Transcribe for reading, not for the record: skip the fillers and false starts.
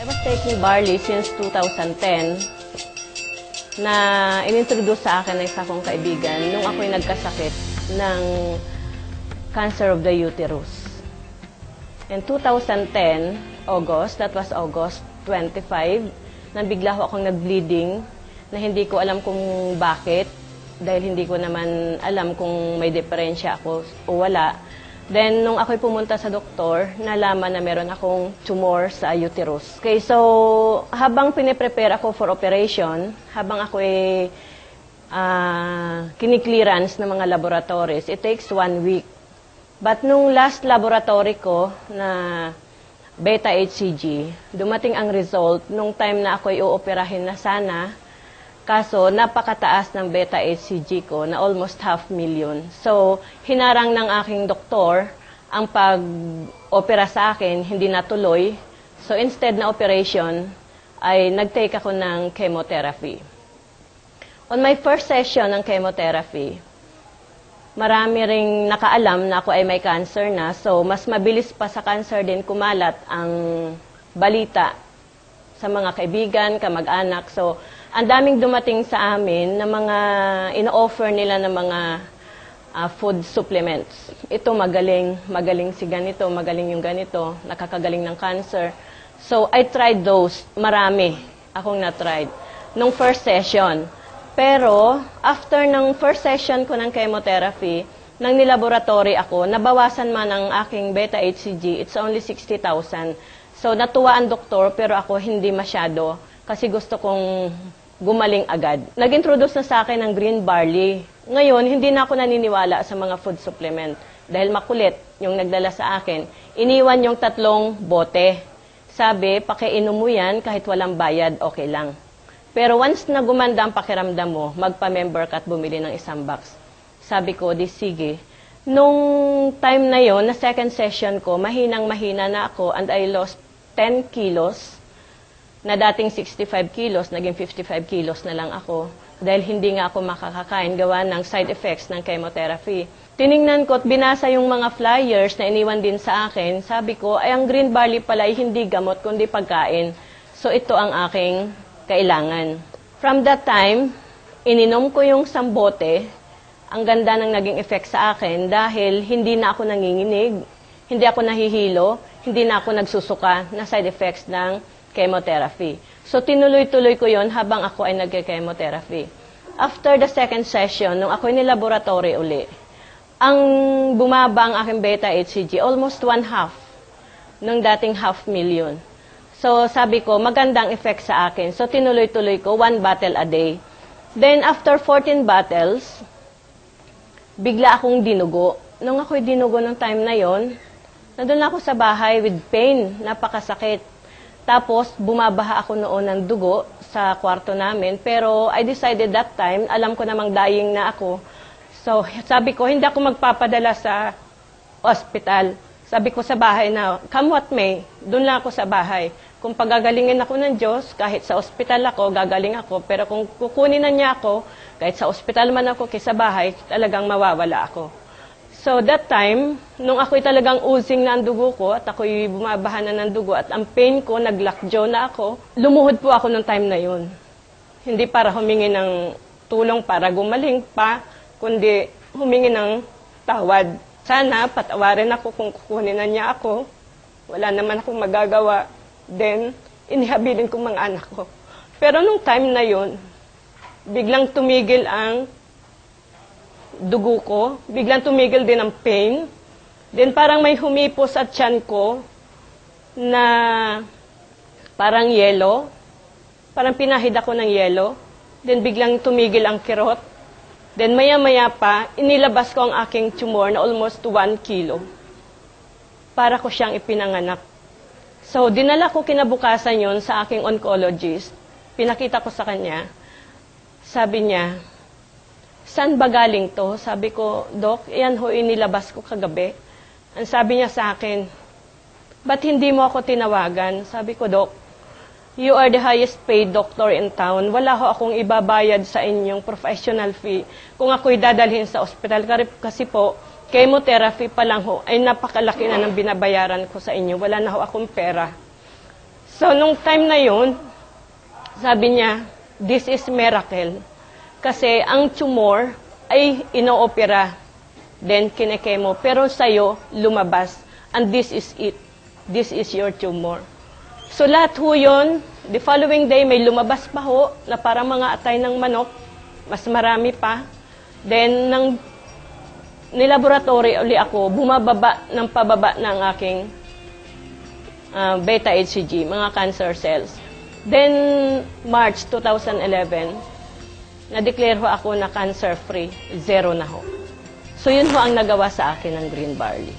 I was taking barley since 2010 na inintroduce sa akin ng isa kong kaibigan nung ako'y nagkasakit ng cancer of the uterus. In 2010, August, that was August 25, nang bigla ho akong nag-bleeding na hindi ko alam kung bakit dahil hindi ko naman alam kung may diferensya ako o wala. Then, nung ako'y pumunta sa doktor, nalaman na meron akong tumor sa uterus. Okay, so, habang piniprepare ako for operation, habang ako'y kiniklearance ng mga laboratories, it takes 1 week. But nung last laboratory ko na beta-HCG, dumating ang result nung time na ako'y uoperahin na sana. Kaso, napakataas ng beta-HCG ko na almost 500,000. So, hinarang ng aking doktor ang pag-opera sa akin, hindi natuloy. So, instead na operation, ay nag-take ako ng chemotherapy. On my first session ng chemotherapy, marami ring nakaalam na ako ay may cancer na. So, mas mabilis pa sa cancer din kumalat ang balita sa mga kaibigan, kamag-anak. So, ang daming dumating sa amin na mga ino-offer nila ng mga food supplements. Ito magaling si ganito, magaling yung ganito, nakakagaling ng cancer. So, I tried those. Marami akong na-tried nung first session. Pero, after ng first session ko ng chemotherapy, nang nilaboratory ako, nabawasan man ang aking beta-HCG, it's only 60,000. So, natuwa ang doktor, pero ako hindi masyado kasi gusto kong gumaling agad. Nag-introduce na sa akin ng green barley. Ngayon, hindi na ako naniniwala sa mga food supplement dahil makulit yung nagdala sa akin. Iniwan yung 3 bote. Sabi, pakiinom mo yan kahit walang bayad, okay lang. Pero once na gumanda ang pakiramdam mo, magpa-member ka at bumili ng 1 box. Sabi ko, di sige. Nung time na yon, na second session ko, mahinang-mahina na ako and I lost 10 kilos. Na dating 65 kilos, naging 55 kilos na lang ako dahil hindi nga ako makakakain gawa ng side effects ng chemotherapy. Tiningnan ko at binasa yung mga flyers na iniwan din sa akin. Sabi ko, ay ang green barley pala ay hindi gamot kundi pagkain. So ito ang aking kailangan. From that time, ininom ko yung sambote. Ang ganda ng naging effect sa akin dahil hindi na ako nanginginig, hindi ako nahihilo, hindi na ako nagsusuka na side effects ng chemotherapy. So, tinuloy-tuloy ko yon habang ako ay nag-chemotherapy. After the second session, nung ako ay nilaboratory uli, ang bumaba ang aking beta-HCG, almost 1/2 ng dating 500,000. So, sabi ko, magandang effect sa akin. So, tinuloy-tuloy ko, 1 bottle a day. Then, after 14 bottles, bigla akong dinugo. Nung ako'y dinugo ng time na yon, nandun ako sa bahay with pain, napakasakit. Tapos, bumabaha ako noon ng dugo sa kwarto namin. Pero, I decided that time, alam ko namang dying na ako. So, sabi ko, hindi ako magpapadala sa hospital. Sabi ko sa bahay na, come what may, doon lang ako sa bahay. Kung pagagalingin ako ng Diyos, kahit sa hospital ako, gagaling ako. Pero kung kukunin na niya ako, kahit sa hospital man ako, kaysa bahay, talagang mawawala ako. So, that time, nung ako'y talagang oozing na ang dugo ko at ako'y bumabaha na ng dugo at ang pain ko, nag-lockjaw na ako, lumuhod po ako ng time na yun. Hindi para humingi ng tulong para gumaling pa, kundi humingi ng tawad. Sana, patawarin ako kung kukunin na niya ako. Wala naman akong magagawa. Then, inihabilin ko mga anak ko. Pero nung time na yun, biglang tumigil ang dugo ko, biglang tumigil din ang pain. Then parang may humipos at tiyan ko na parang yelo. Parang pinahid ako ng yelo. Then biglang tumigil ang kirot. Then maya-maya pa, inilabas ko ang aking tumor na almost 1 kilo. Para ko siyang ipinanganak. So, dinala ko kinabukasan yon sa aking oncologist. Pinakita ko sa kanya. Sabi niya, saan ba galing to? Sabi ko, Dok, yan ho, inilabas ko kagabi. Ang sabi niya sa akin, ba't hindi mo ako tinawagan? Sabi ko, Dok, you are the highest paid doctor in town. Wala ho akong ibabayad sa inyong professional fee. Kung ako'y dadalhin sa ospital, kasi po, chemotherapy pa lang ho, ay napakalaki na ng binabayaran ko sa inyo. Wala na ho akong pera. So, nung time na yun, sabi niya, this is miracle. Kasi ang tumor ay inoopera, then kinekemo. Pero sa'yo, lumabas. And this is it. This is your tumor. So lahat ho yun, the following day may lumabas pa ho, na parang mga atay ng manok, mas marami pa. Then, nang nilaboratory uli ako, bumababa ng pababa ng aking beta HCG, mga cancer cells. Then, March 2011, na-declare ho ako na cancer-free, 0 na ho. So, yun ho ang nagawa sa akin ng green barley.